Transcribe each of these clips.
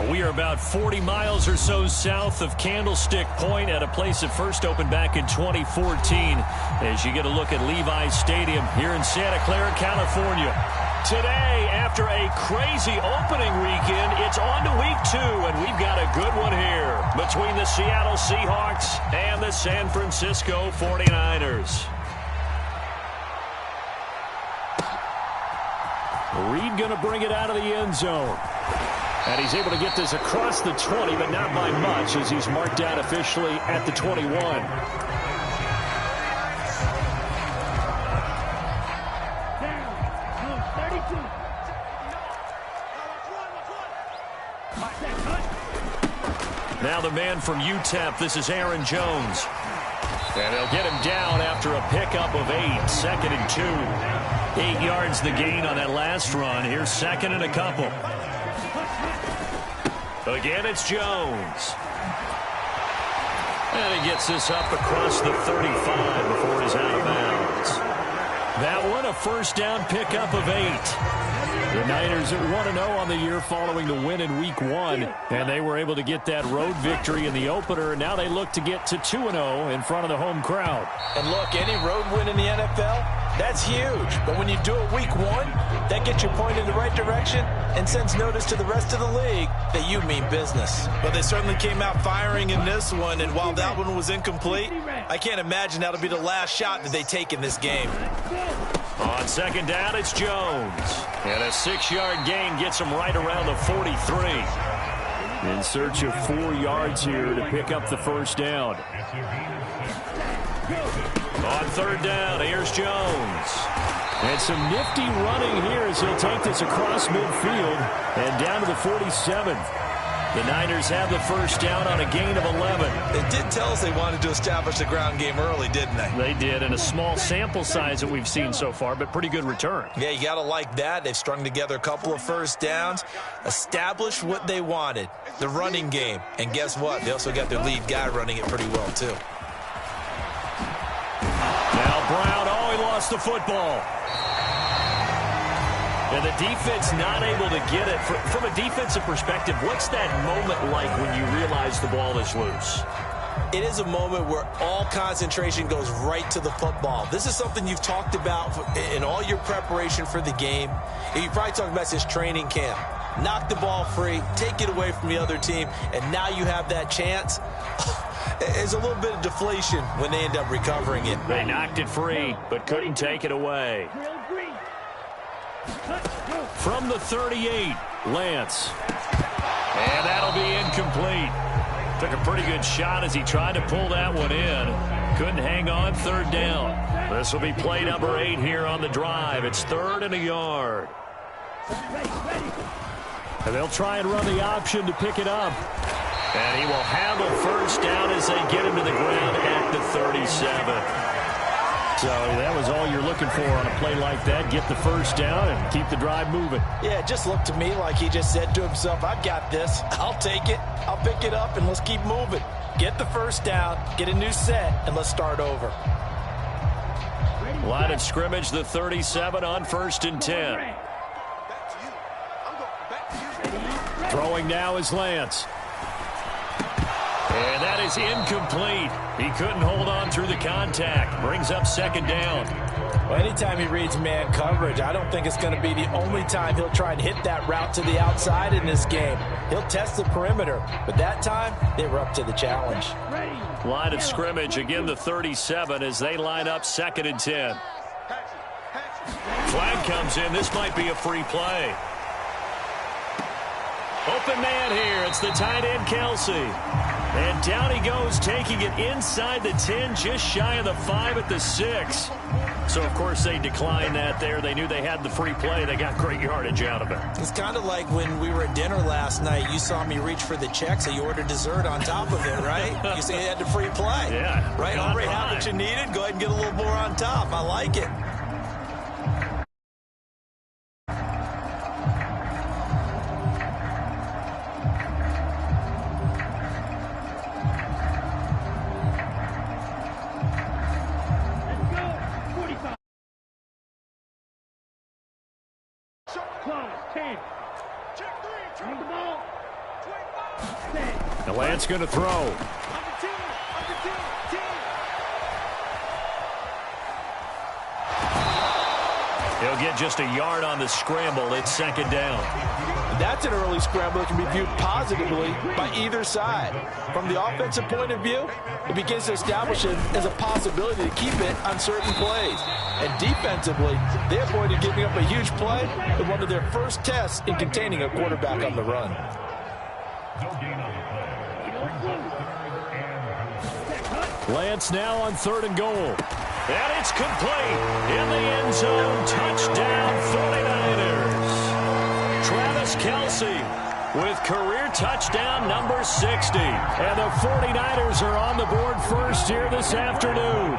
We are about 40 miles or so south of Candlestick Point at a place that first opened back in 2014 as you get a look at Levi Stadium here in Santa Clara, California. Today, after a crazy opening weekend, it's on to week 2, and we've got a good one here between the Seattle Seahawks and the San Francisco 49ers. Reed going to bring it out of the end zone. And he's able to get this across the 20, but not by much as he's marked down officially at the 21. Now the man from UTEP, this is Aaron Jones. And they'll get him down after a pickup of 8, 2nd and 2. 8 yards the gain on that last run. Here's 2nd and a couple. Again, it's Jones. And he gets this up across the 35 before he's out of bounds. That one, a first down pickup of 8. The Niners at 1-0 on the year following the win in Week 1. And they were able to get that road victory in the opener. And now they look to get to 2-0 in front of the home crowd. And look, any road win in the NFL, that's huge. But when you do it Week 1, that gets you pointed in the right direction and sends notice to the rest of the league that you mean business. Well, they certainly came out firing in this one, and while that one was incomplete, I can't imagine that'll be the last shot that they take in this game. On 2nd down, it's Jones. And a 6-yard gain gets him right around the 43. In search of 4 yards here to pick up the first down. On 3rd down, here's Jones. And some nifty running here as he'll take this across midfield and down to the 47. The Niners have the first down on a gain of 11. They did tell us they wanted to establish the ground game early, didn't they? They did, in a small sample size that we've seen so far, but pretty good return. Yeah, you got to like that. They've strung together a couple of first downs, established what they wanted, the running game. And guess what? They also got their lead guy running it pretty well, too. Now Brown, he lost the football. And the defense not able to get it. From a defensive perspective, what's that moment like when you realize the ball is loose? It is a moment where all concentration goes right to the football. This is something you've talked about in all your preparation for the game. And you probably talked about this training camp. Knock the ball free, take it away from the other team, and now you have that chance. There's a little bit of deflation when they end up recovering it. They knocked it free, but couldn't take it away. From the 38, Lance. And that'll be incomplete. Took a pretty good shot as he tried to pull that one in. Couldn't hang on, 3rd down. This will be play number 8 here on the drive. It's 3rd and a yard. And they'll try and run the option to pick it up. And he will have a first down as they get him to the ground at the 37. So that was all you're looking for on a play like that. Get the first down and keep the drive moving. Yeah, it just looked to me like he just said to himself, I've got this. I'll take it. I'll pick it up, and let's keep moving. Get the first down, get a new set, and let's start over. Line of scrimmage, the 37 on 1st and 10. Throwing now is Lance. And that is incomplete. He couldn't hold on through the contact. Brings up 2nd down. Well, anytime he reads man coverage, I don't think it's going to be the only time he'll try and hit that route to the outside in this game. He'll test the perimeter, but that time they were up to the challenge. Line of scrimmage, again the 37 as they line up 2nd and 10. Flag comes in. This might be a free play. Open man here. It's the tight end, Kelsey. And down he goes, taking it inside the 10, just shy of the 5 at the 6. So, of course, they declined that there. They knew they had the free play. They got great yardage out of it. It's kind of like when we were at dinner last night. You saw me reach for the check, so you ordered dessert on top of it, right? You say you had the free play. Yeah. Right? Already had what you needed. Go ahead and get a little more on top. I like it. And Lance going to throw. He'll get just a yard on the scramble. It's second down. That's an early scramble that can be viewed positively by either side. From the offensive point of view, it begins to establish it as a possibility to keep it on certain plays. And defensively, they avoided giving up a huge play in one of their first tests in containing a quarterback on the run. Lance now on 3rd and goal. And it's complete. In the end zone. Touchdown, 49ers. Travis Kelce with career touchdown number 60. And the 49ers are on the board first here this afternoon.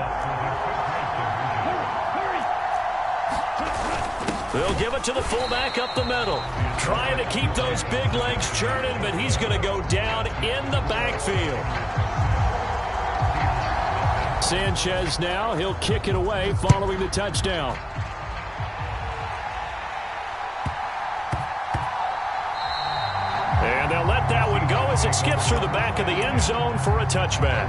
They'll give it to the fullback up the middle. Trying to keep those big legs churning, but he's going to go down in the backfield. Sanchez now, he'll kick it away following the touchdown. And they'll let that one go as it skips through the back of the end zone for a touchback.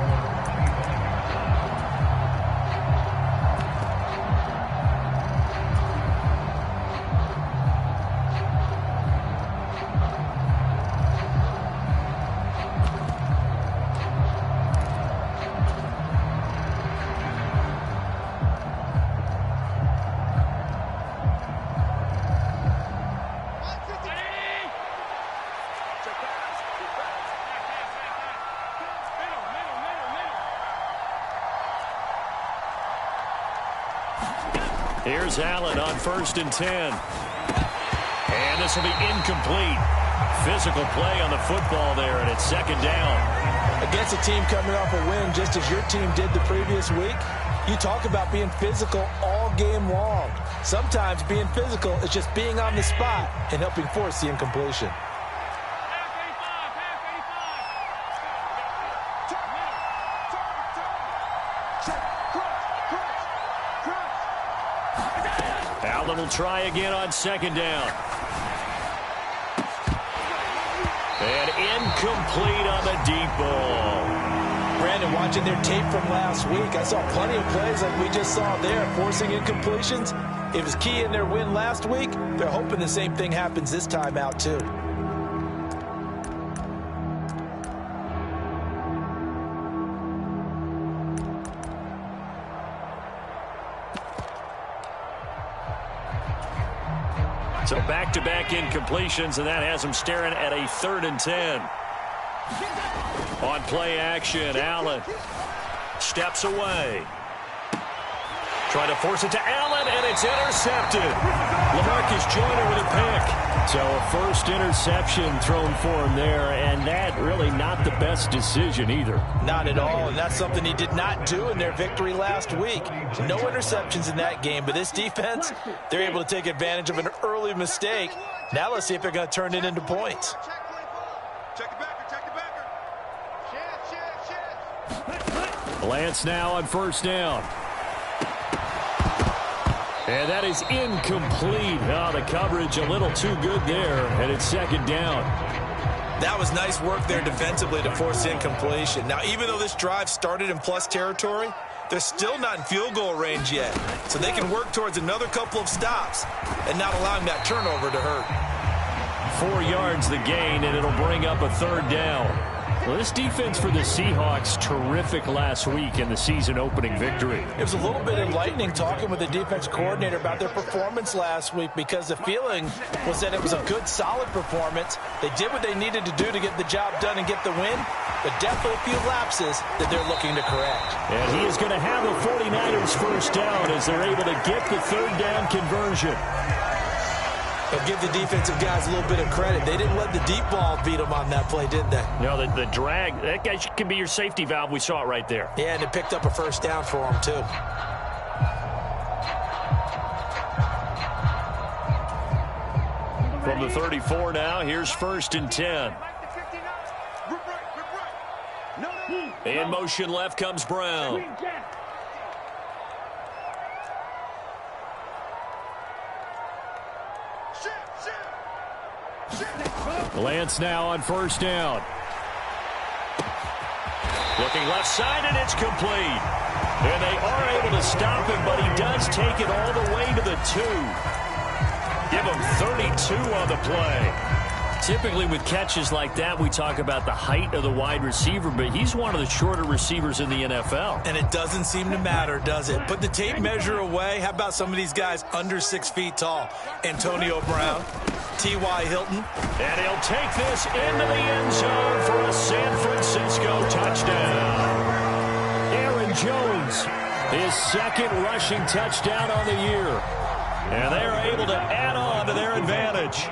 Here's Allen on 1st and 10. And this will be incomplete. Physical play on the football there, and it's second down. Against a team coming off a win just as your team did the previous week, you talk about being physical all game long. Sometimes being physical is just being on the spot and helping force the incompletion. Allen will try again on second down. And incomplete on the deep ball. Brandon, watching their tape from last week, I saw plenty of plays like we just saw there, forcing incompletions. It was key in their win last week. They're hoping the same thing happens this time out, too. So back-to-back incompletions, and that has them staring at a 3rd and 10. On play action, Allen steps away. Trying to force it to Allen, and it's intercepted. LaMarcus Joyner with a pick. So a first interception thrown for him there, and that really not the best decision either. Not at all, and that's something he did not do in their victory last week. No interceptions in that game, but this defense, they're able to take advantage of an early mistake. Now let's see if they're going to turn it into points. Lance now on 1st down. And that is incomplete. Oh, the coverage a little too good there, and it's second down. That was nice work there defensively to force incompletion. Now, even though this drive started in plus territory, they're still not in field goal range yet. So they can work towards another couple of stops and not allowing that turnover to hurt. 4 yards the gain, and it'll bring up a 3rd down. Well, this defense for the Seahawks, terrific last week in the season-opening victory. It was a little bit enlightening talking with the defense coordinator about their performance last week because the feeling was that it was a good, solid performance. They did what they needed to do to get the job done and get the win, but definitely a few lapses that they're looking to correct. And he is going to have the 49ers first down as they're able to get the 3rd down conversion. But give the defensive guys a little bit of credit. They didn't let the deep ball beat them on that play, did they? No, the drag, that guy can be your safety valve. We saw it right there. Yeah, and it picked up a first down for them, too. From the 34 now, here's 1st and 10. In motion left comes Brown. Lance now on 1st down. Looking left side, and it's complete. And they are able to stop him, but he does take it all the way to the 2. Give him 32 on the play. Typically with catches like that, we talk about the height of the wide receiver, but he's one of the shorter receivers in the NFL. And it doesn't seem to matter, does it? Put the tape measure away. How about some of these guys under 6 feet tall? Antonio Brown, T.Y. Hilton. And he'll take this into the end zone for a San Francisco touchdown. Aaron Jones, his second rushing touchdown on the year. And they are able to add on to their advantage.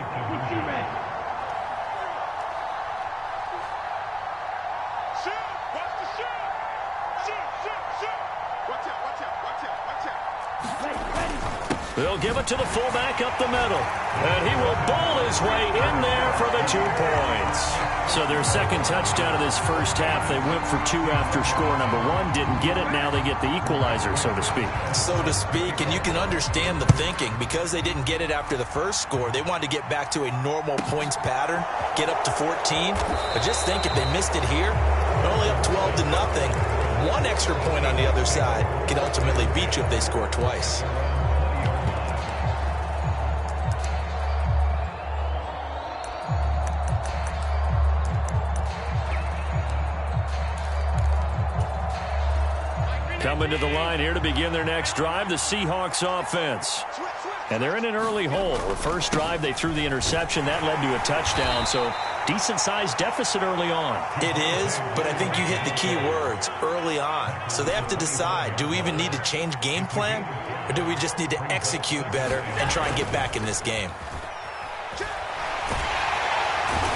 They'll give it to the fullback up the middle. And he will bowl his way in there for the 2 points. So their second touchdown of this first half, they went for 2 after score number 1. Didn't get it. Now they get the equalizer, so to speak. So to speak, and you can understand the thinking. Because they didn't get it after the first score, they wanted to get back to a normal points pattern, get up to 14. But just think, if they missed it here, they're only up 12-0. 1 extra point on the other side can ultimately beat you if they score twice. Coming to the line here to begin their next drive, the Seahawks offense. And they're in an early hole. The first drive, they threw the interception. That led to a touchdown, so decent-sized deficit early on. It is, but I think you hit the key words, early on. So they have to decide, do we even need to change game plan, or do we just need to execute better and try and get back in this game?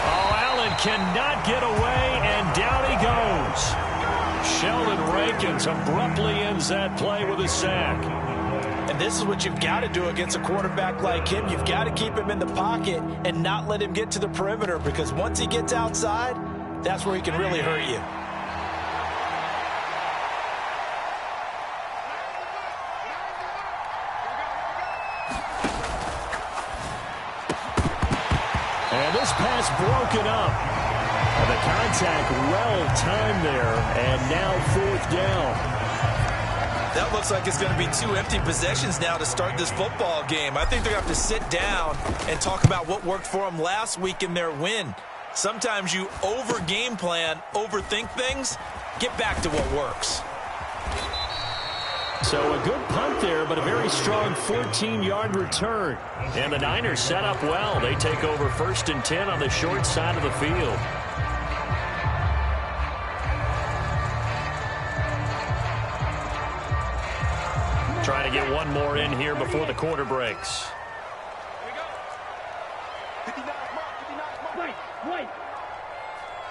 Oh, Allen cannot get away, and down he goes. Sheldon Rankins abruptly ends that play with a sack. And this is what you've got to do against a quarterback like him. You've got to keep him in the pocket and not let him get to the perimeter, because once he gets outside, that's where he can really hurt you. And this pass broken up. The contact well-timed there, and now 4th down. That looks like it's going to be 2 empty possessions now to start this football game. I think they're going to have to sit down and talk about what worked for them last week in their win. Sometimes you over-game plan, overthink things, get back to what works. So a good punt there, but a very strong 14-yard return. And the Niners set up well. They take over 1st and 10 on the short side of the field. Trying to get one more in here before the quarter breaks. Here we go. 59 mark, 59 mark. Wait.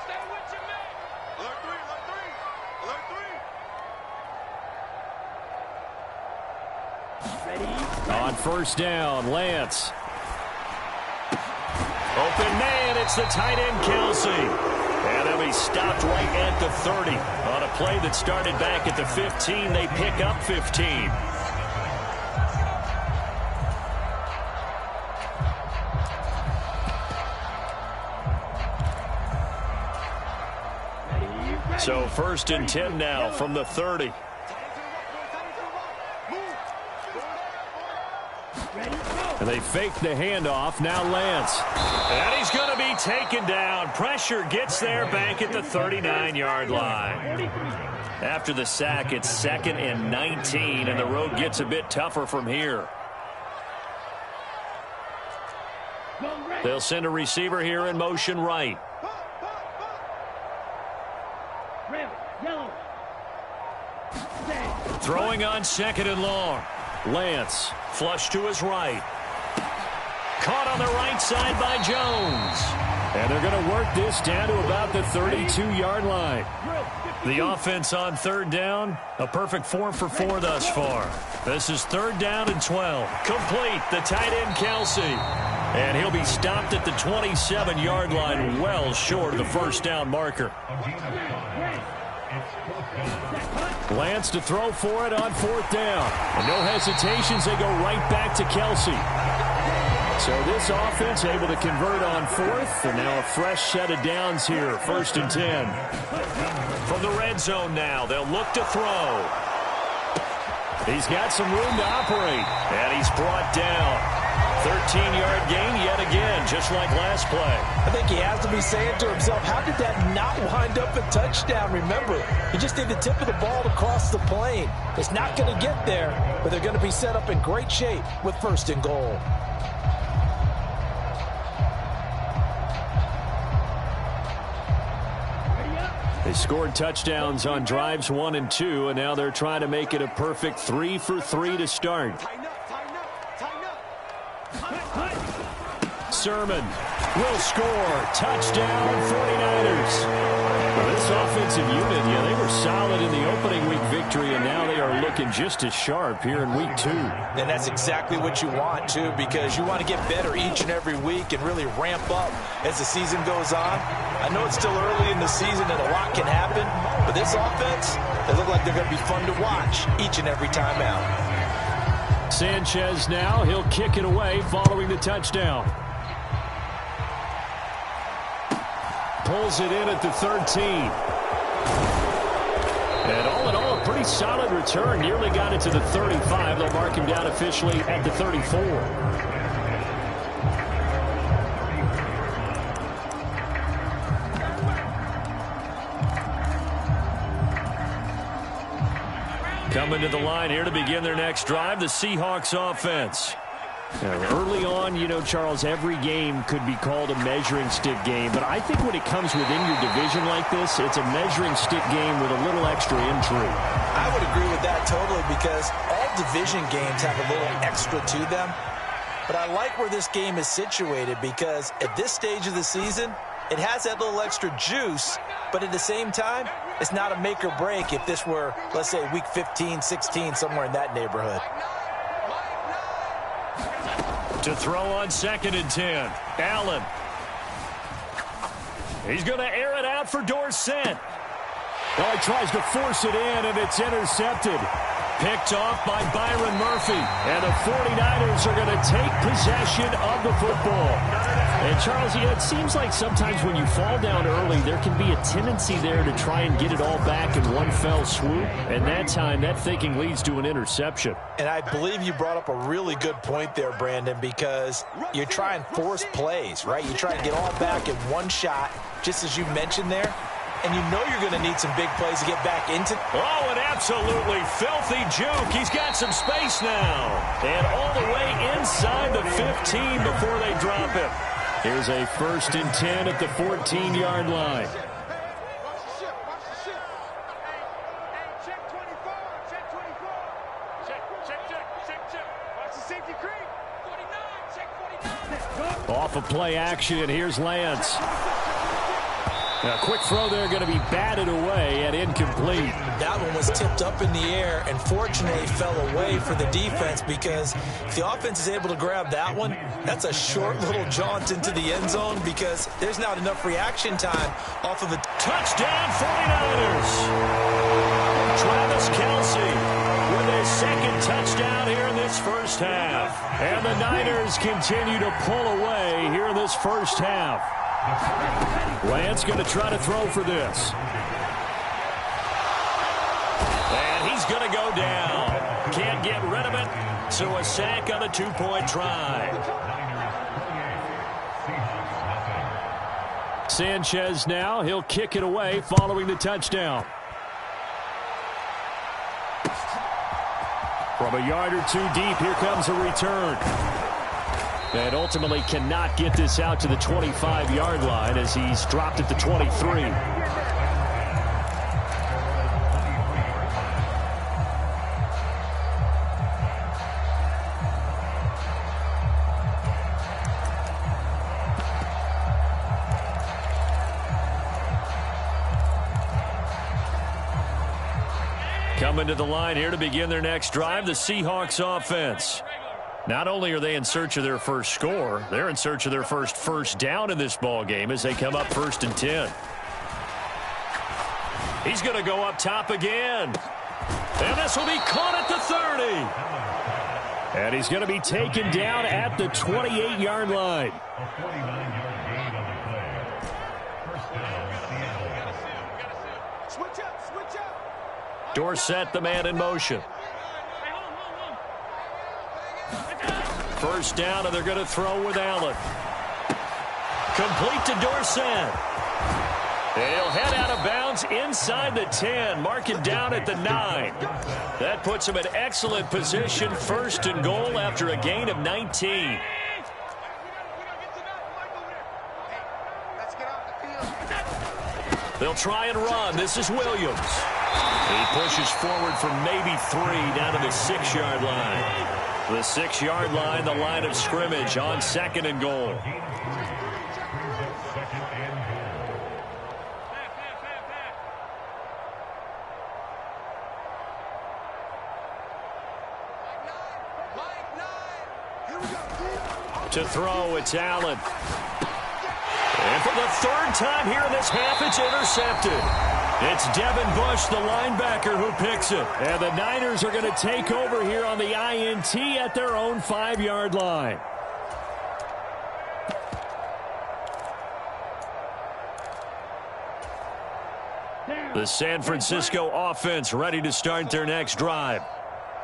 Stay with your man. Alert 3, alert 3. Alert 3. Ready? On 1st down, Lance. Open man, it's the tight end, Kelsey. And he'll be stopped right at the 30. On a play that started back at the 15, they pick up 15. So 1st and 10 now from the 30. And they fake the handoff. Now Lance. And he's going to be taken down. Pressure gets there back at the 39-yard line. After the sack, it's 2nd and 19, and the road gets a bit tougher from here. They'll send a receiver here in motion right. Throwing on 2nd and long. Lance, flush to his right. Caught on the right side by Jones. And they're going to work this down to about the 32-yard line. The offense on 3rd down, a perfect 4 for 4 thus far. This is 3rd down and 12. Complete, the tight end, Kelsey. And he'll be stopped at the 27-yard line, well short of the 1st down marker. Lance to throw for it on 4th down. And no hesitations, they go right back to Kelsey. So this offense able to convert on fourth, and now a fresh set of downs here, 1st and 10. From the red zone now, they'll look to throw. He's got some room to operate, and he's brought down. 13-yard gain yet again, just like last play. I think he has to be saying to himself, how did that not wind up a touchdown? Remember, he just did the tip of the ball to cross the plane. It's not going to get there, but they're going to be set up in great shape with 1st and goal. They scored touchdowns on drives 1 and 2, and now they're trying to make it a perfect 3 for 3 to start. Sermon will score. Touchdown, 49ers. Well, this offensive unit, they were solid in the opening week victory, and now they are looking just as sharp here in week 2. And that's exactly what you want, too, because you want to get better each and every week and really ramp up as the season goes on. I know it's still early in the season and a lot can happen, but this offense, they look like they're going to be fun to watch each and every time out. Sanchez now, he'll kick it away following the touchdown. Pulls it in at the 13. And all in all, a pretty solid return. Nearly got it to the 35. They'll mark him down officially at the 34. Coming to the line here to begin their next drive, the Seahawks offense. Early on, Charles, every game could be called a measuring stick game. But I think when it comes within your division like this, it's a measuring stick game with a little extra intrigue. I would agree with that totally because all division games have a little extra to them. But I like where this game is situated because at this stage of the season, it has that little extra juice. But at the same time, it's not a make or break if this were, let's say, week 15, 16, somewhere in that neighborhood. To throw on 2nd and 10. Allen. He's going to air it out for Dorsett. He tries to force it in, and it's intercepted. Picked off by Byron Murphy. And the 49ers are going to take possession of the football. And, Charles, it seems like sometimes when you fall down early, there can be a tendency there to try and get it all back in one fell swoop. And that time, that thinking leads to an interception. And I believe you brought up a really good point there, Brandon, because you try and force plays, right? You try and get all back in one shot, just as you mentioned there. And you know you're going to need some big plays to get back into. Oh, an absolutely filthy juke. He's got some space now. And all the way inside the 15 before they drop him. Here's a 1st and 10 at the 14-yard line. Off of play action, here's Lance. A quick throw there going to be batted away and incomplete. That one was tipped up in the air and fortunately fell away for the defense because if the offense is able to grab that one, that's a short little jaunt into the end zone because there's not enough reaction time off of a touchdown 49ers. Travis Kelce with his 2nd touchdown here in this first half. And the Niners continue to pull away here in this first half. Lance going to try to throw for this. And he's going to go down. Can't get rid of it. So a sack on a 2-point try. Sanchez now. He'll kick it away following the touchdown. From a yard or two deep, here comes a return. And ultimately cannot get this out to the 25-yard line as he's dropped at the 23. Coming to the line here to begin their next drive, the Seahawks offense. Not only are they in search of their first score, they're in search of their first down in this ball game as they come up 1st and 10. He's going to go up top again. And this will be caught at the 30. And he's going to be taken down at the 28-yard line. Dorsett, the man in motion. First down, and they're going to throw with Allen. Complete to Dorsett. He'll head out of bounds inside the 10, marking down at the 9. That puts him in excellent position, first and goal after a gain of 19. They'll try and run. This is Williams. He pushes forward for maybe 3 down to the 6-yard line. The 6-yard line, the line of scrimmage on second and goal. To throw, it's Allen. And for the 3rd time here in this half, it's intercepted. It's Devin Bush, the linebacker, who picks it. And the Niners are going to take over here on the INT at their own 5-yard line. The San Francisco offense ready to start their next drive.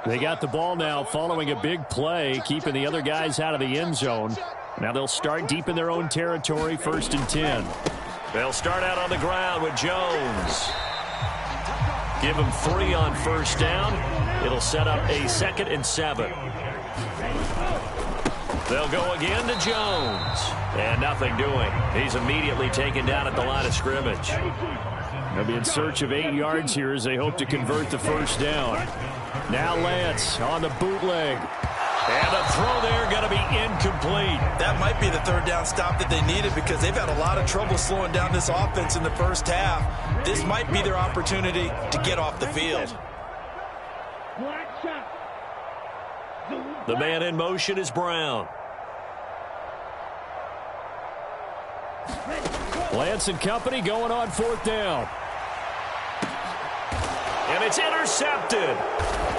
They got the ball now following a big play, keeping the other guys out of the end zone. Now they'll start deep in their own territory, 1st and 10. They'll start out on the ground with Jones. Give him 3 on first down. It'll set up a 2nd and 7. They'll go again to Jones. And nothing doing. He's immediately taken down at the line of scrimmage. They'll be in search of 8 yards here as they hope to convert the first down. Now Lance on the bootleg. And the throw there going to be incomplete. That might be the 3rd down stop that they needed because they've had a lot of trouble slowing down this offense in the first half. This might be their opportunity to get off the field. The man in motion is Brown. Lance and company going on 4th down. And it's intercepted.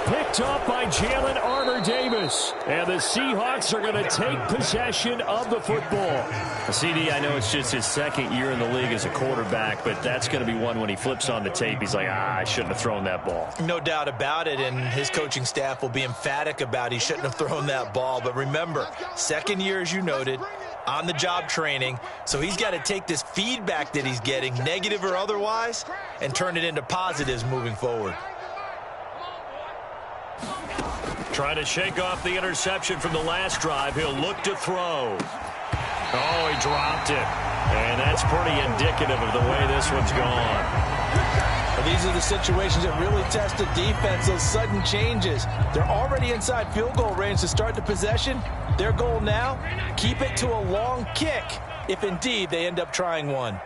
Picked up by Jalen Armour-Davis. And the Seahawks are going to take possession of the football. CD, I know it's just his 2nd year in the league as a quarterback, but that's going to be one when he flips on the tape. He's like, I shouldn't have thrown that ball. No doubt about it, and his coaching staff will be emphatic about he shouldn't have thrown that ball. But remember, 2nd year, as you noted, on-the-job training, so he's got to take this feedback that he's getting, negative or otherwise, and turn it into positives moving forward. Trying to shake off the interception from the last drive. He'll look to throw. Oh, he dropped it. And that's pretty indicative of the way this one's gone. These are the situations that really test the defense, those sudden changes. They're already inside field goal range to start the possession. Their goal now, keep it to a long kick, if indeed they end up trying one.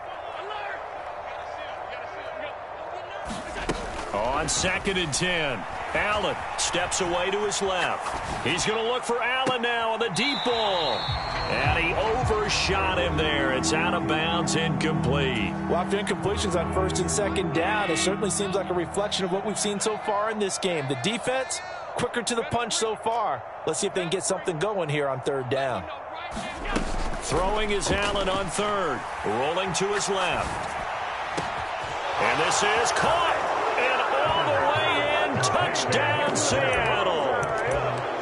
On 2nd and 10. Allen steps away to his left. He's going to look for Allen now on the deep ball. And he overshot him there. It's out of bounds, incomplete. Well, after incompletions on 1st and 2nd down, it certainly seems like a reflection of what we've seen so far in this game. The defense, quicker to the punch so far. Let's see if they can get something going here on 3rd down. Throwing is Allen on 3rd. Rolling to his left. And this is caught. And all the way in. Touchdown, Seattle.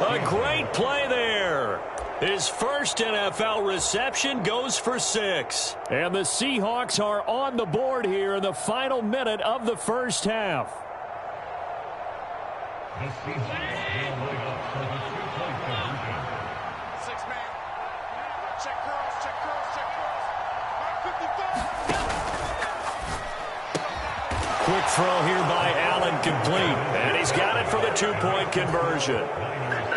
A great play there. His first NFL reception goes for 6. And the Seahawks are on the board here in the final minute of the first half. Quick throw here by Allen, complete. And he's got it for the 2-point conversion.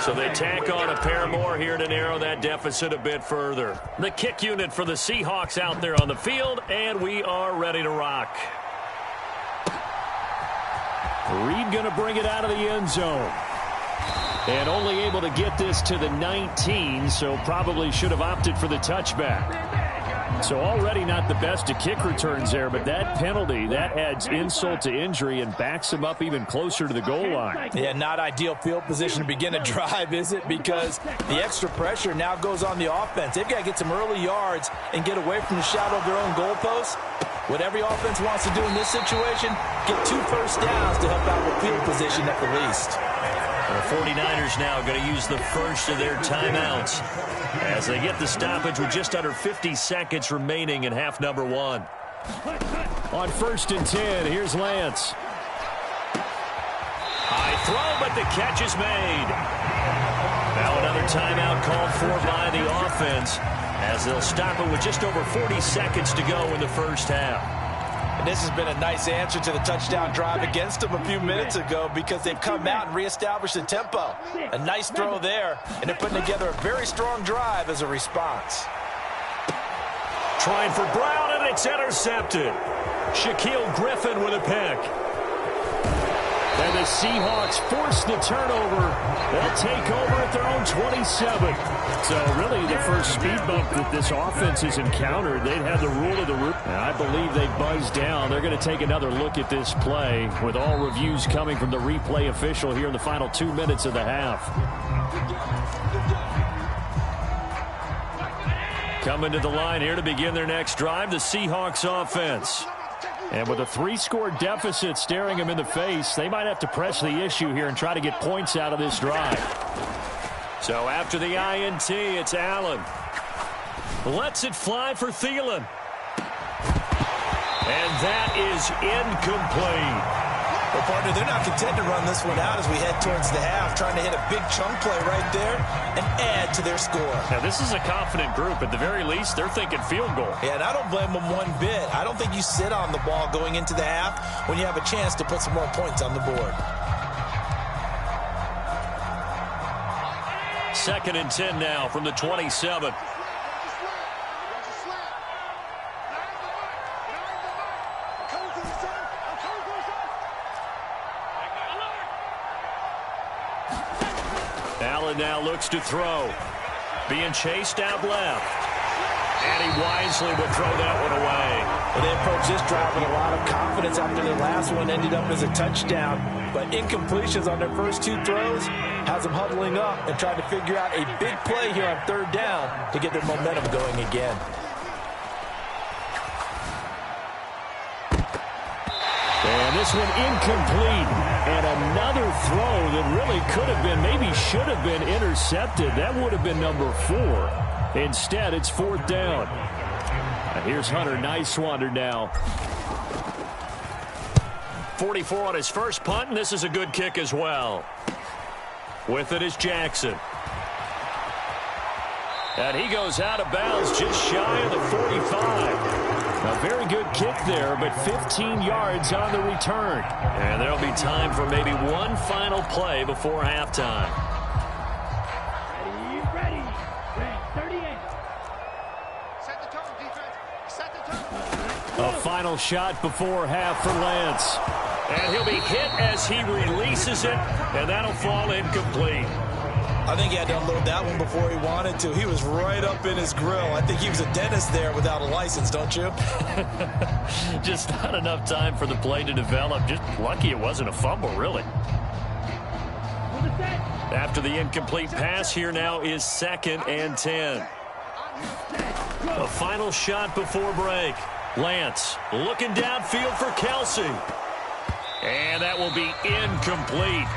So they tack on a pair more here to narrow that deficit a bit further. The kick unit for the Seahawks out there on the field, and we are ready to rock. Reed going to bring it out of the end zone. And only able to get this to the 19, so probably should have opted for the touchback. So already not the best of kick returns there, but that penalty, that adds insult to injury and backs him up even closer to the goal line. Yeah, not ideal field position to begin a drive, is it? Because the extra pressure now goes on the offense. They've got to get some early yards and get away from the shadow of their own goalposts. What every offense wants to do in this situation, get 2 first downs to help out with field position at the least. The 49ers now going to use the first of their timeouts as they get the stoppage with just under 50 seconds remaining in half number 1. On 1st and 10, here's Lance. High throw, but the catch is made. Now another timeout called for by the offense as they'll stop it with just over 40 seconds to go in the first half. And this has been a nice answer to the touchdown drive against them a few minutes ago because they've come out and reestablished the tempo. A nice throw there, and they're putting together a very strong drive as a response. Trying for Brown, and it's intercepted. Shaquille Griffin with a pick. And the Seahawks force the turnover. They'll take over at their own 27. So really the first speed bump that this offense has encountered, they'd had the rule of the roof. And I believe they buzzed down. They're going to take another look at this play with all reviews coming from the replay official here in the final 2 minutes of the half. Coming to the line here to begin their next drive, the Seahawks offense. And with a 3-score deficit staring them in the face, they might have to press the issue here and try to get points out of this drive. So after the INT, it's Allen. Lets it fly for Thielen. And that is incomplete. Well, partner, they're not content to run this one out as we head towards the half, trying to hit a big chunk play right there and add to their score. Now, this is a confident group. At the very least, they're thinking field goal. Yeah, and I don't blame them one bit. I don't think you sit on the ball going into the half when you have a chance to put some more points on the board. 2nd and 10 now from the 27. Allen now looks to throw. Being chased out left. And he wisely would throw that one away. Well, they approached this drive with a lot of confidence after the last one ended up as a touchdown. But incompletions on their first 2 throws has them huddling up and trying to figure out a big play here on 3rd down to get their momentum going again. And this one incomplete. And another throw that really could have been, maybe should have been intercepted. That would have been number 4. Instead, it's 4th down. And here's Hunter Nicewander now. 44 on his first punt, and this is a good kick as well. With it is Jackson. And he goes out of bounds just shy of the 45. A very good kick there, but 15 yards on the return. And there'll be time for maybe one final play before halftime. Ready. 38. Set the tone, defense. Set the tone. A final shot before half for Lance. And he'll be hit as he releases it, and that'll fall incomplete. I think he had to unload that one before he wanted to. He was right up in his grill. I think he was a dentist there without a license, don't you? Just not enough time for the play to develop. Just lucky it wasn't a fumble, really. After the incomplete pass, here now is 2nd and 10. A final shot before break. Lance looking downfield for Kelsey. And that will be incomplete.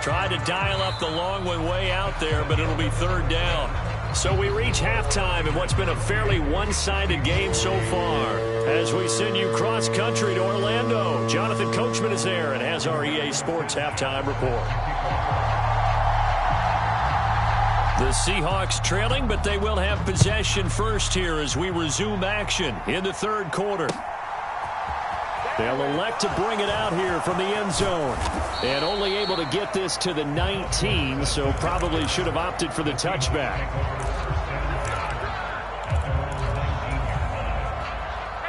Tried to dial up the long one way out there, but it'll be 3rd down. So we reach halftime in what's been a fairly one-sided game so far. As we send you cross-country to Orlando, Jonathan Coachman is there and has our EA Sports halftime report. The Seahawks trailing, but they will have possession first here as we resume action in the 3rd quarter. They'll elect to bring it out here from the end zone. And only able to get this to the 19, so probably should have opted for the touchback.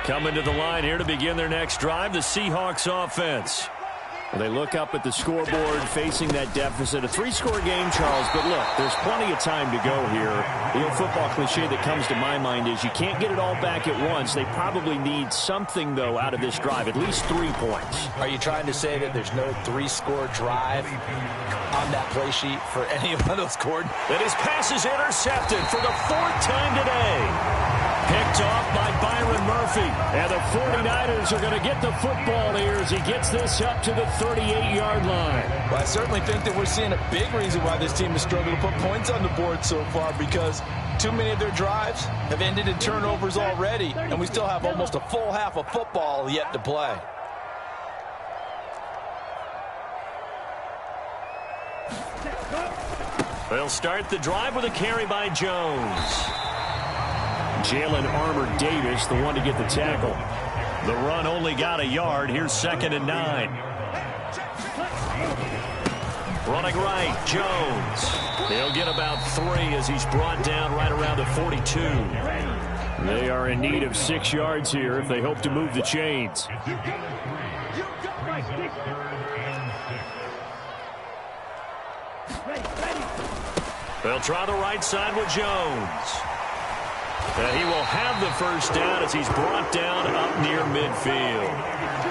Coming to the line here to begin their next drive, the Seahawks offense. They look up at the scoreboard facing that deficit. A 3-score game, Charles, but look, there's plenty of time to go here. The old football cliche that comes to my mind is you can't get it all back at once. They probably need something, though, out of this drive, at least 3 points. Are you trying to say that there's no 3-score drive on that play sheet for any one of those coordinates? And his pass is intercepted for the 4th time today. Picked off by Byron Murphy. And the 49ers are going to get the football here as he gets this up to the 38-yard line. Well, I certainly think that we're seeing a big reason why this team has struggled to put points on the board so far, because too many of their drives have ended in turnovers already, and we still have almost a full half of football yet to play. They'll start the drive with a carry by Jones. Jalen Armour Davis, the one to get the tackle. The run only got a yard. Here's 2nd and 9. Running right, Jones. He'll get about 3 as he's brought down right around the 42. They are in need of 6 yards here if they hope to move the chains. They'll try the right side with Jones. And he will have the first down as he's brought down up near midfield.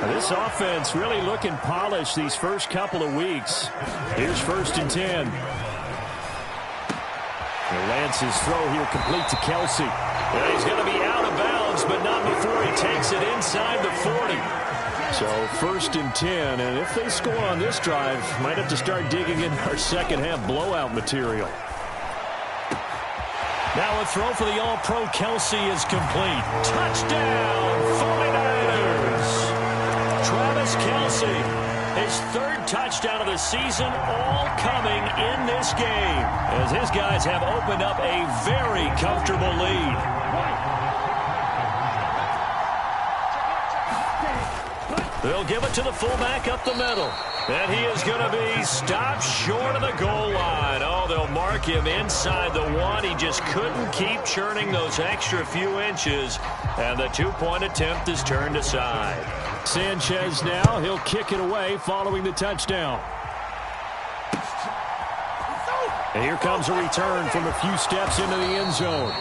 Now, this offense really looking polished these first couple of weeks. Here's 1st and 10. Lance's throw here complete to Kelsey. And he's going to be out of bounds, but not before he takes it inside the 40. So 1st and 10, and if they score on this drive, might have to start digging in our second half blowout material. Now a throw for the All-Pro Kelsey is complete. Touchdown, 49ers! Travis Kelsey, his 3rd touchdown of the season, all coming in this game, as his guys have opened up a very comfortable lead. They'll give it to the fullback up the middle. And he is going to be stopped short of the goal line. Oh, they'll mark him inside the 1. He just couldn't keep churning those extra few inches. And the 2-point attempt is turned aside. Sanchez now, he'll kick it away following the touchdown. And here comes a return from a few steps into the end zone.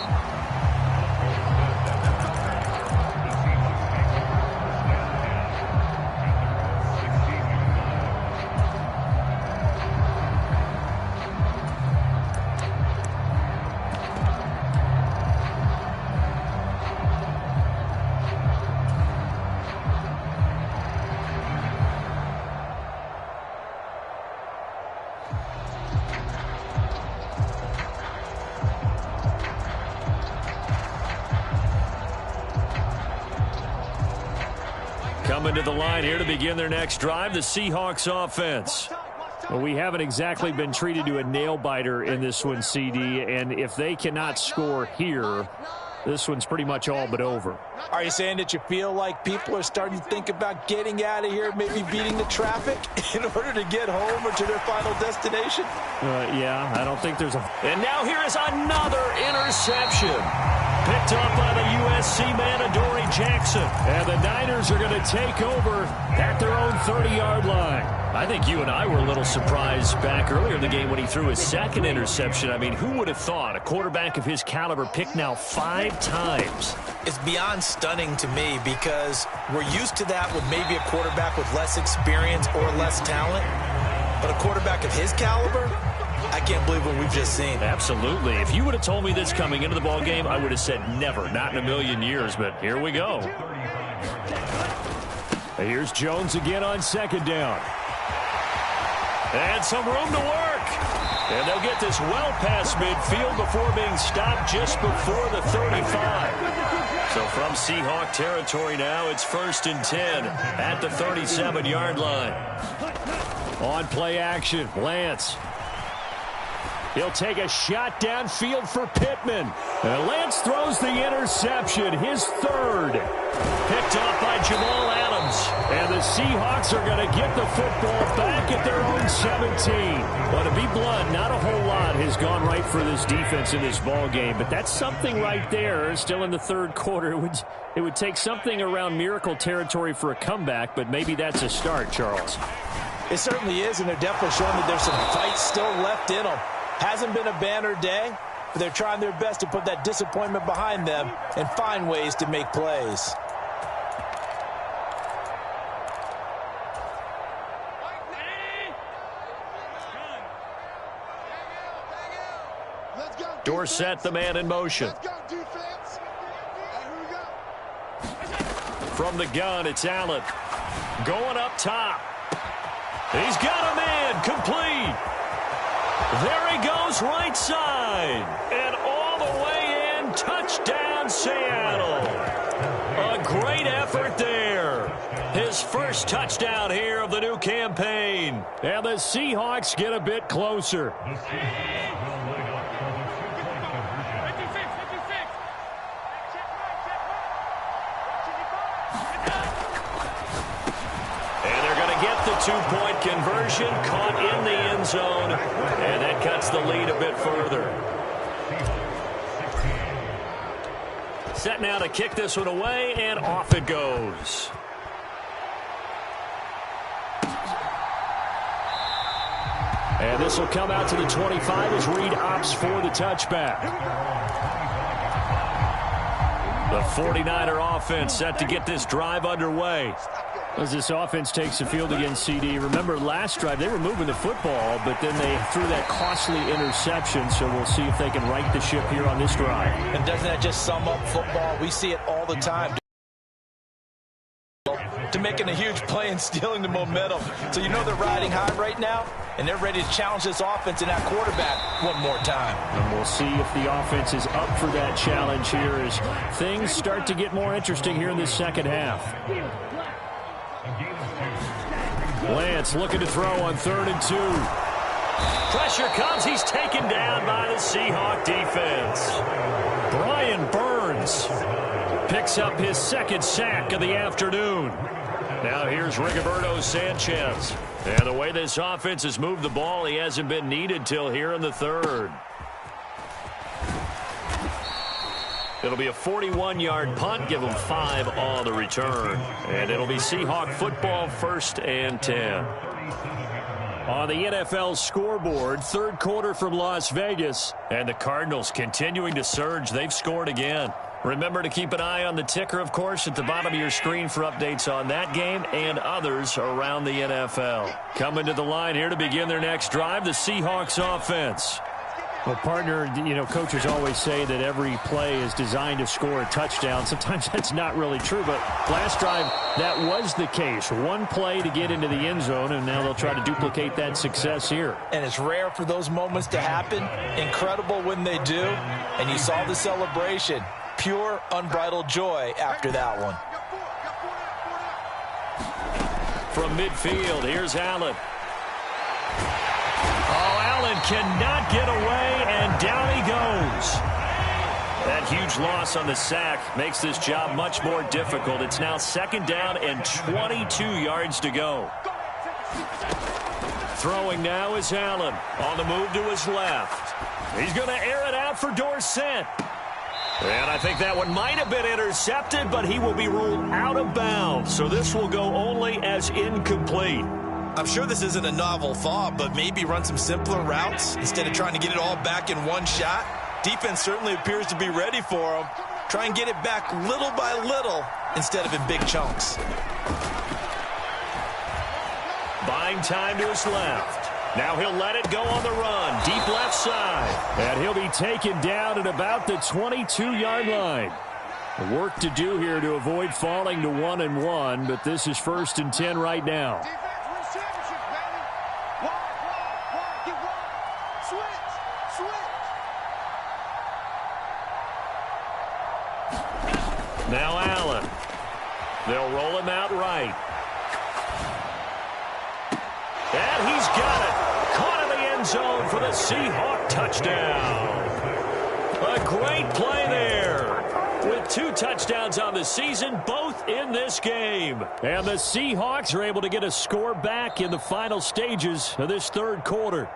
Coming to the line here to begin their next drive, the Seahawks offense. Well, we haven't exactly been treated to a nail-biter in this one, CD, and if they cannot score here, this one's pretty much all but over. Are you saying that you feel like people are starting to think about getting out of here, maybe beating the traffic in order to get home or to their final destination? Yeah, I don't think there's a... And now here is another interception. Picked off by the USC man, Adoree Jackson. And the Niners are going to take over at their own 30-yard line. I think you and I were a little surprised back earlier in the game when he threw his 2nd interception. I mean, who would have thought a quarterback of his caliber picked now 5 times? It's beyond stunning to me because we're used to that with maybe a quarterback with less experience or less talent. But a quarterback of his caliber, I can't believe what we've just seen. Absolutely. If you would have told me this coming into the ball game, I would have said never, not in a million years. But here we go. Here's Jones again on 2nd down. And some room to work. And they'll get this well past midfield before being stopped just before the 35. So from Seahawk territory now, it's 1st and 10 at the 37-yard line. On play action, Lance. He'll take a shot downfield for Pittman. And Lance throws the interception, his 3rd. Picked off by Jamal Adams. goes. And the Seahawks are going to get the football back at their own 17. But to be blunt, not a whole lot has gone right for this defense in this ball game. But that's something right there. Still in the third quarter. It would take something around miracle territory for a comeback, but maybe that's a start, Charles. It certainly is, and they're definitely showing that there's some fight still left in them. Hasn't been a banner day, but they're trying their best to put that disappointment behind them and find ways to make plays. Dorsett, the man in motion. From the gun, it's Allen. Going up top. He's got a man complete. There he goes right side. And all the way in. Touchdown, Seattle. A great effort there. His first touchdown here of the new campaign. And the Seahawks get a bit closer. Two-point conversion caught in the end zone, and that cuts the lead a bit further. Set now to kick this one away, and off it goes. And this will come out to the 25 as Reed opts for the touchback. The 49er offense set to get this drive underway. As this offense takes the field against CD, remember last drive they were moving the football, but then they threw that costly interception, so we'll see if they can right the ship here on this drive. And doesn't that just sum up football? We see it all the time. To making a huge play and stealing the momentum. So you know they're riding high right now, and they're ready to challenge this offense and that quarterback one more time. And we'll see if the offense is up for that challenge here as things start to get more interesting here in this second half. Lance looking to throw on 3rd and 2. Pressure comes. He's taken down by the Seahawk defense. Brian Burns picks up his second sack of the afternoon. Now here's Rigoberto Sanchez. And the way this offense has moved the ball, he hasn't been needed till here in the third. It'll be a 41-yard punt. Give them 5 on the return. And it'll be Seahawk football, 1st and 10. On the NFL scoreboard, third quarter from Las Vegas. And the Cardinals continuing to surge. They've scored again. Remember to keep an eye on the ticker, of course, at the bottom of your screen for updates on that game and others around the NFL. Coming to the line here to begin their next drive, the Seahawks offense. Well, partner, you know, coaches always say that every play is designed to score a touchdown. Sometimes that's not really true, but last drive, that was the case. One play to get into the end zone, and now they'll try to duplicate that success here. And it's rare for those moments to happen. Incredible when they do. And you saw the celebration. Pure, unbridled joy after that one. From midfield, here's Allen. Allen cannot get away, and down he goes. That huge loss on the sack makes this job much more difficult. It's now 2nd down and 22 yards to go. Throwing now is Allen. On the move to his left. He's going to air it out for Dorsett. And I think that one might have been intercepted, but he will be ruled out of bounds. So this will go only as incomplete. I'm sure this isn't a novel thought, but maybe run some simpler routes instead of trying to get it all back in one shot. Defense certainly appears to be ready for him. Try and get it back little by little instead of in big chunks. Buying time to his left. Now he'll let it go on the run. Deep left side. And he'll be taken down at about the 22-yard line. Work to do here to avoid falling to 1-1, but this is 1st and 10 right now. Now Allen. They'll roll him out right. And he's got it. Caught in the end zone for the Seahawk touchdown. A great play there. with 2 touchdowns on the season, both in this game. And the Seahawks are able to get a score back in the final stages of this third quarter.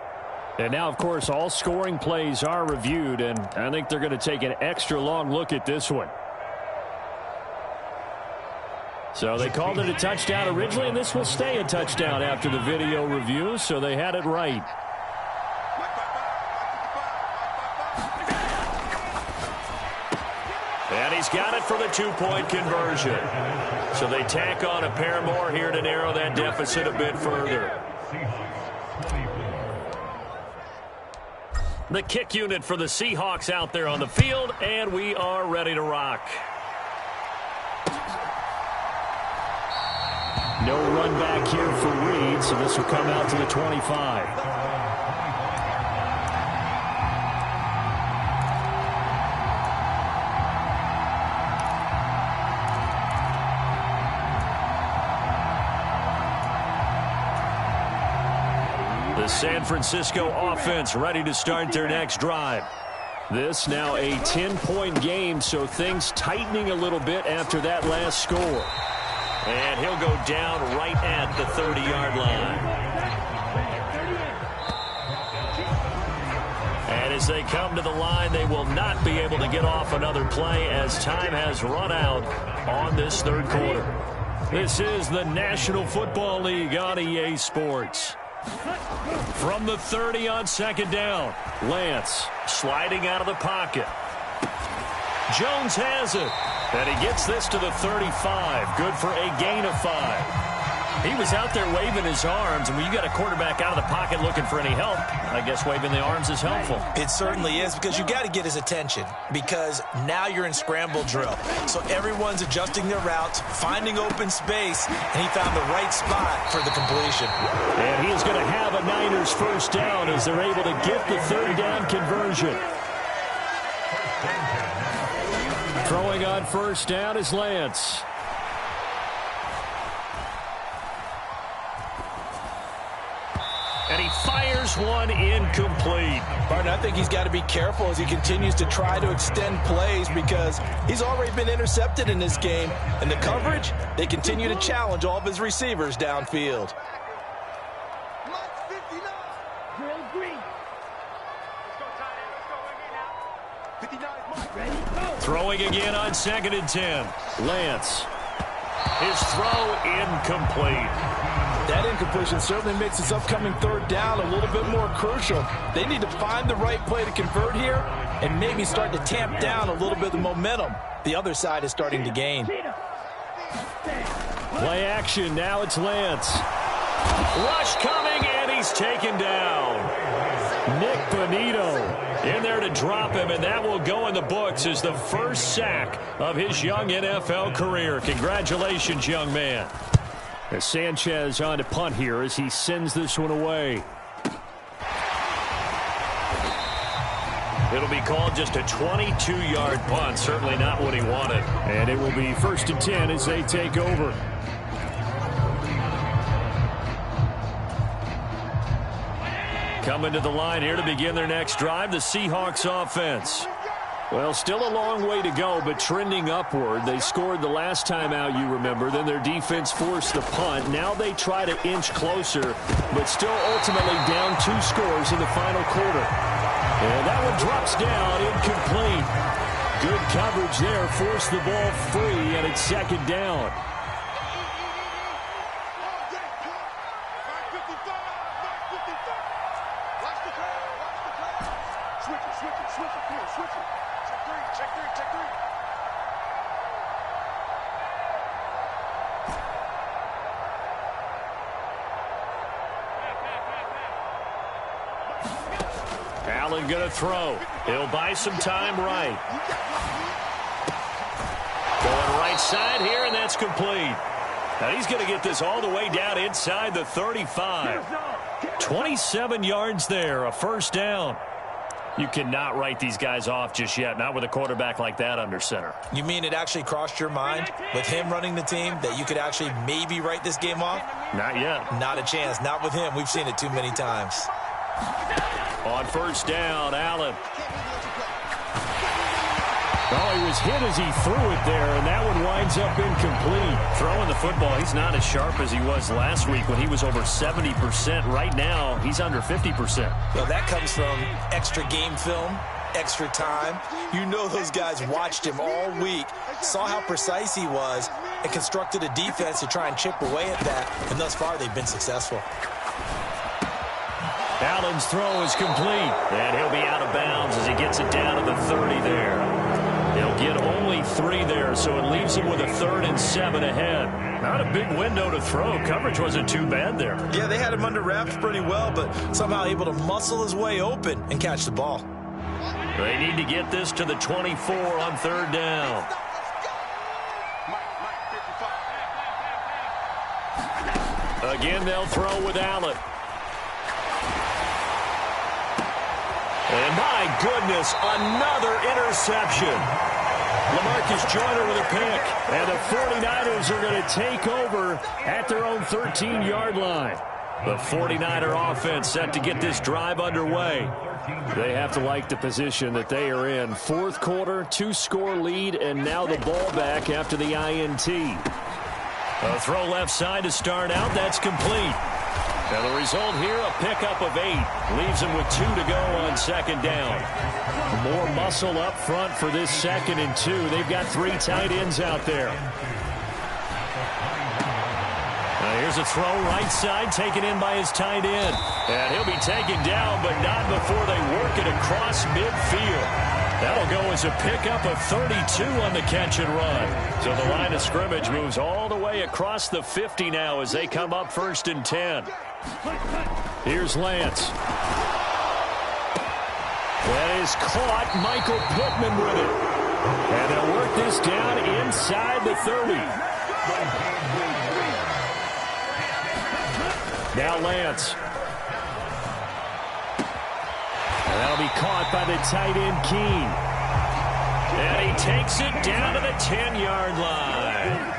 And now, of course, all scoring plays are reviewed, and I think they're going to take an extra long look at this one. So they called it a touchdown originally, and this will stay a touchdown after the video review, so they had it right. And he's got it for the 2-point conversion. So they tack on a pair more here to narrow that deficit a bit further. The kick unit for the Seahawks out there on the field, and we are ready to rock. No run back here for Reed, so this will come out to the 25. The San Francisco offense ready to start their next drive. This now a 10-point game, so things tightening a little bit after that last score. And he'll go down right at the 30-yard line. And as they come to the line, they will not be able to get off another play as time has run out on this third quarter. This is the National Football League on EA Sports. From the 30 on second down, Lance sliding out of the pocket. Jones has it, and he gets this to the 35. Good for a gain of 5. He was out there waving his arms, and when you got a quarterback out of the pocket looking for any help, I guess waving the arms is helpful. It certainly is, because you got to get his attention, because now you're in scramble drill. So everyone's adjusting their routes, finding open space, and he found the right spot for the completion. And he's going to have a Niners first down as they're able to get the third down conversion. Throwing on first down is Lance. And he fires one incomplete. Martin, I think he's got to be careful as he continues to try to extend plays because he's already been intercepted in this game. And the coverage, they continue to challenge all of his receivers downfield. Throwing again on 2nd and 10. Lance. His throw incomplete. That incompletion certainly makes this upcoming third down a little bit more crucial. They need to find the right play to convert here and maybe start to tamp down a little bit of the momentum the other side is starting to gain. Play action. Now it's Lance. Rush coming, and he's taken down. Nick Bonito in there to drop him, and that will go in the books as the first sack of his young NFL career. Congratulations, young man. As Sanchez on to punt here as he sends this one away. It'll be called just a 22-yard punt. Certainly not what he wanted. And it will be 1st and 10 as they take over. Coming to the line here to begin their next drive, the Seahawks offense. Well, still a long way to go, but trending upward. They scored the last time out, you remember. Then their defense forced the punt. Now they try to inch closer, but still ultimately down 2 scores in the final quarter. And that one drops down, incomplete. Good coverage there, forced the ball free, and it's 2nd down. Allen going to throw. He'll buy some time right. Going right side here, and that's complete. Now he's going to get this all the way down inside the 35. 27 yards there, a first down. You cannot write these guys off just yet, not with a quarterback like that under center. You mean it actually crossed your mind with him running the team that you could actually maybe write this game off? Not yet. Not a chance. Not with him. We've seen it too many times. On first down, Allen. Oh, he was hit as he threw it there, and that one winds up incomplete. Throwing the football, he's not as sharp as he was last week when he was over 70%. Right now, he's under 50%. Well, that comes from extra game film, extra time. You know those guys watched him all week, saw how precise he was, and constructed a defense to try and chip away at that, and thus far they've been successful. Allen's throw is complete, and he'll be out of bounds as he gets it down to the 30 there. He'll get only 3 there, so it leaves him with a 3rd and 7 ahead. Not a big window to throw. Coverage wasn't too bad there. Yeah, they had him under wraps pretty well, but somehow able to muscle his way open and catch the ball. They need to get this to the 24 on 3rd down. Again, they'll throw with Allen. And my goodness, another interception. LaMarcus Joyner with a pick. And the 49ers are going to take over at their own 13-yard line. The 49er offense set to get this drive underway. They have to like the position that they are in. 4th quarter, 2-score lead, and now the ball back after the INT. A throw left side to start out. That's complete. And the result here, a pickup of 8. Leaves him with 2 to go on 2nd down. More muscle up front for this 2nd and 2. They've got 3 tight ends out there. Now here's a throw right side, taken in by his tight end. And he'll be taken down, but not before they work it across midfield. That'll go as a pickup of 32 on the catch and run. So the line of scrimmage moves all the way across the 50 now as they come up 1st and 10. Here's Lance. That is caught. Michael Pittman with it. And they'll work this down inside the 30. Now Lance. And that'll be caught by the tight end, Keene. And he takes it down to the 10-yard line.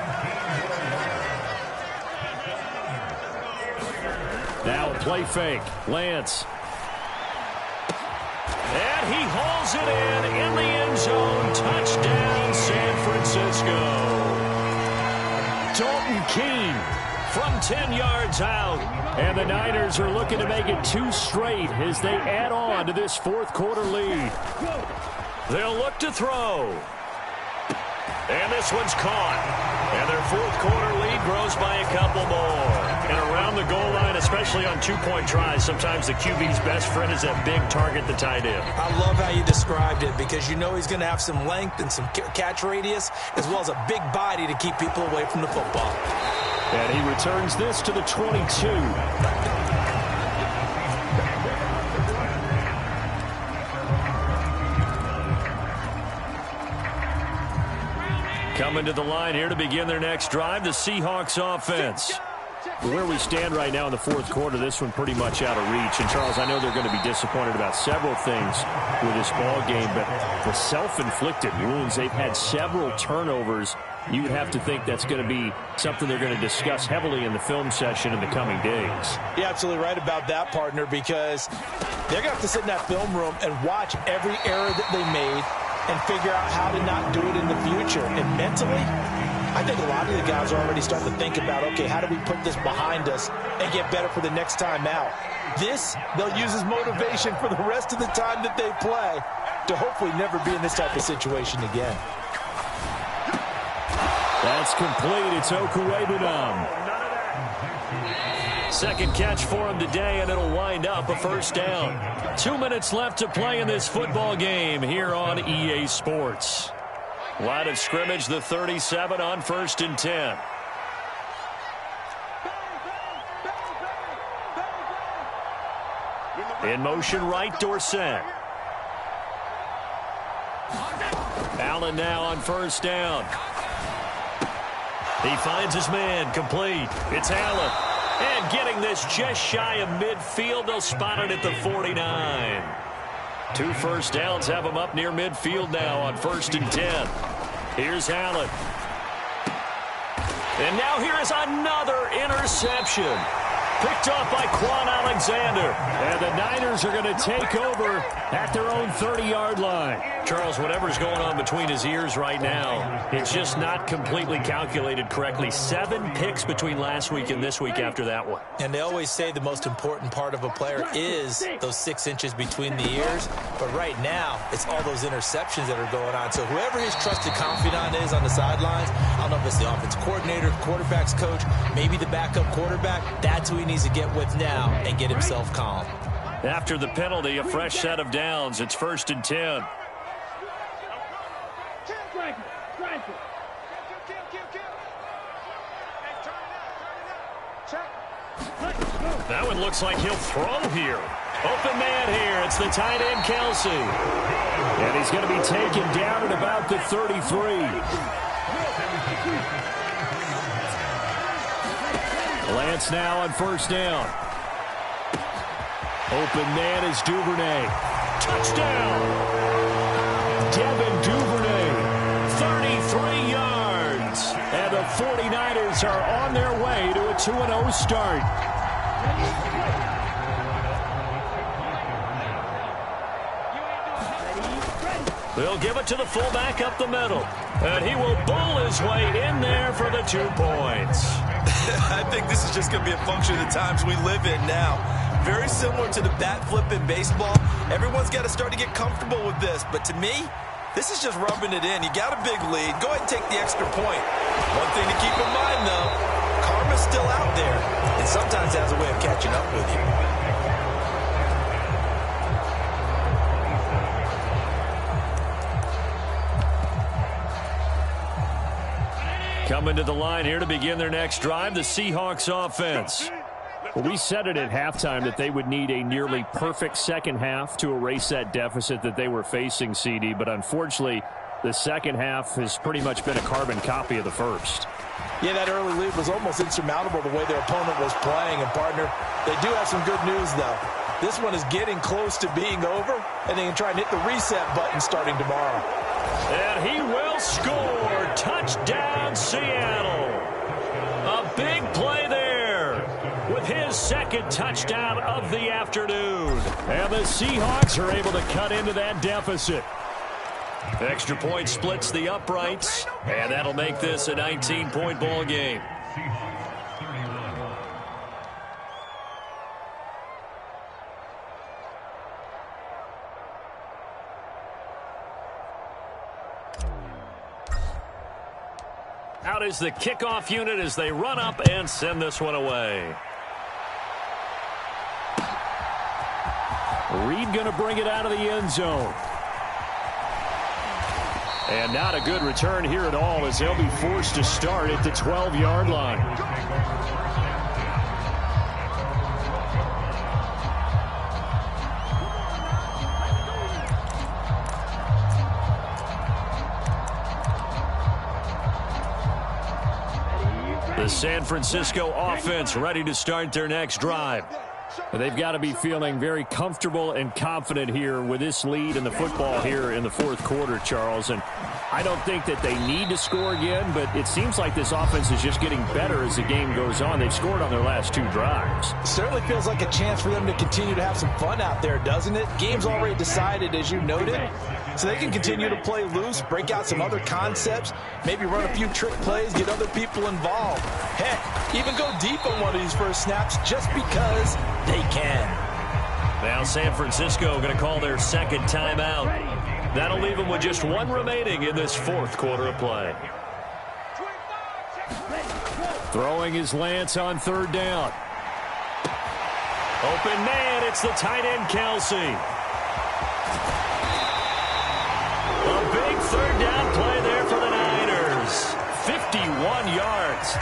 Now a play fake. Lance. And he hauls it in the end zone. Touchdown, San Francisco. Dalton Keene from 10 yards out. And the Niners are looking to make it 2 straight as they add on to this 4th quarter lead. They'll look to throw. And this one's caught. And their 4th quarter lead grows by a couple more. And around the goal line, especially on 2-point tries, sometimes the QB's best friend is that big target, the tight end. I love how you described it because you know he's going to have some length and some catch radius as well as a big body to keep people away from the football. And he returns this to the 22. Coming to the line here to begin their next drive, the Seahawks offense. Where we stand right now in the 4th quarter, this one pretty much out of reach. And, Charles, I know they're going to be disappointed about several things with this ball game, but the self-inflicted wounds, they've had several turnovers. You would have to think that's going to be something they're going to discuss heavily in the film session in the coming days. You're absolutely right about that, partner, because they're going to have to sit in that film room and watch every error that they made and figure out how to not do it in the future. And mentally, I think a lot of the guys are already starting to think about, okay, how do we put this behind us and get better for the next time out? This, they'll use as motivation for the rest of the time that they play to hopefully never be in this type of situation again. That's complete. It's Okuwebunam. 2nd catch for him today, and it'll wind up a 1st down. 2 minutes left to play in this football game here on EA Sports. Line of scrimmage, the 37 on 1st and 10. In motion right, Dorsett. Allen now on 1st down. He finds his man, complete. It's Allen. And getting this just shy of midfield, they'll spot it at the 49. 2 1st downs have him up near midfield now on 1st and 10. Here's Allen. And now here is another interception. Picked off by Quan Alexander. And the Niners are going to take over at their own 30-yard line. Charles, whatever's going on between his ears right now, it's just not completely calculated correctly. 7 picks between last week and this week after that one. And they always say the most important part of a player is those 6 inches between the ears. But right now, it's all those interceptions that are going on. So whoever his trusted confidant is on the sidelines, I don't know if it's the offensive coordinator, quarterback's coach, maybe the backup quarterback, that's who he needs to get with now and get himself calm. After the penalty, a fresh set of downs. It's 1st and 10. That one looks like he'll throw here. Open man here. It's the tight end, Kelsey. And he's going to be taken down at about the 33. Lance now on 1st down. Open man is Duvernay. Touchdown! Devin Duvernay, 33 yards. And the 49ers are on their way to a 2-0 start. They'll give it to the fullback up the middle. And he will bull his way in there for the 2 points. I think this is just going to be a function of the times we live in now. Very similar to the bat flip in baseball. Everyone's got to start to get comfortable with this. But to me, this is just rubbing it in. You got a big lead. Go ahead and take the extra point. One thing to keep in mind, though, karma's still out there. And sometimes it has a way of catching up with you. Coming to the line here to begin their next drive, the Seahawks offense. Well, we said it at halftime that they would need a nearly perfect second half to erase that deficit that they were facing, CD. But unfortunately, the second half has pretty much been a carbon copy of the first. Yeah, that early lead was almost insurmountable the way their opponent was playing. And, partner, they do have some good news, though. This one is getting close to being over, and they can try and hit the reset button starting tomorrow. And he will score. Touchdown, Seattle. A big play there with his second touchdown of the afternoon. And the Seahawks are able to cut into that deficit. Extra point splits the uprights, and that'll make this a 19-point ball game. Out is the kickoff unit as they run up and send this one away. Reed going to bring it out of the end zone. And not a good return here at all as they'll be forced to start at the 12-yard line. The San Francisco offense ready to start their next drive. They've got to be feeling very comfortable and confident here with this lead in the football here in the fourth quarter, Charles. And I don't think that they need to score again, but it seems like this offense is just getting better as the game goes on. They've scored on their last 2 drives. It certainly feels like a chance for them to continue to have some fun out there, doesn't it? Game's already decided, as you noted. So they can continue to play loose, break out some other concepts, maybe run a few trick plays, get other people involved. Heck, even go deep on one of these first snaps just because they can. Now San Francisco going to call their second timeout. That'll leave them with just 1 remaining in this fourth quarter of play. Throwing is Lance on 3rd down. Open man, it's the tight end, Kelsey. A big 3rd down play there for the Niners. 51 yards.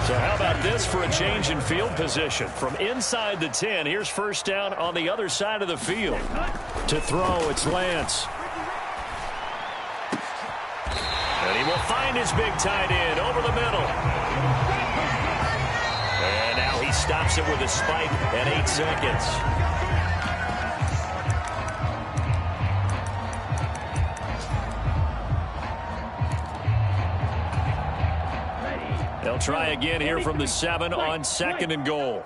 So how about this for a change in field position? From inside the 10, here's 1st down on the other side of the field. To throw, it's Lance. And he will find his big tight end over the middle. And now he stops it with a spike at 8 seconds. They'll try again here from the 7 on 2nd and goal.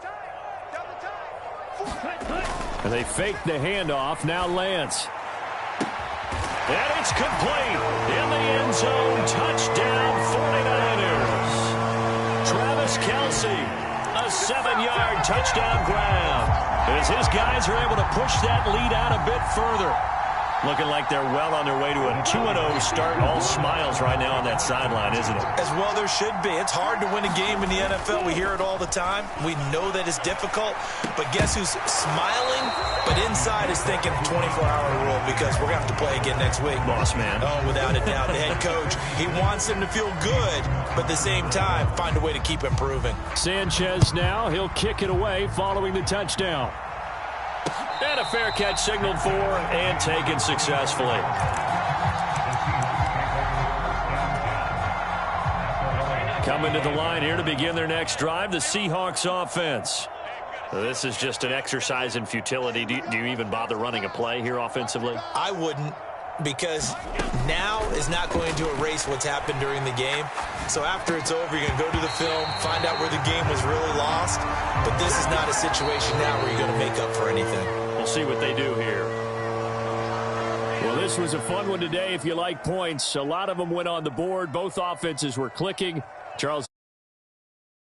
And they fake the handoff. Now Lance. And it's complete. In the end zone, touchdown 49ers. Travis Kelce, a 7-yard touchdown grab. As his guys are able to push that lead out a bit further. Looking like they're well on their way to a 2-0 start. All smiles right now on that sideline, isn't it? As well there should be. It's hard to win a game in the NFL. We hear it all the time. We know that it's difficult. But guess who's smiling? But inside is thinking 24-hour rule because we're going to have to play again next week. Boss man. Oh, without a doubt. The head coach, he wants them to feel good, but at the same time, find a way to keep improving. Sanchez now. He'll kick it away following the touchdown. And a fair catch signaled for and taken successfully. Coming to the line here to begin their next drive, the Seahawks offense. This is just an exercise in futility. Do you even bother running a play here offensively? I wouldn't, because now is not going to erase what's happened during the game. So after it's over, you're going to go to the film, find out where the game was really lost. But this is not a situation now where you're going to make up for anything. We'll see what they do here. Well, this was a fun one today if you like points. A lot of them went on the board. Both offenses were clicking. Charles.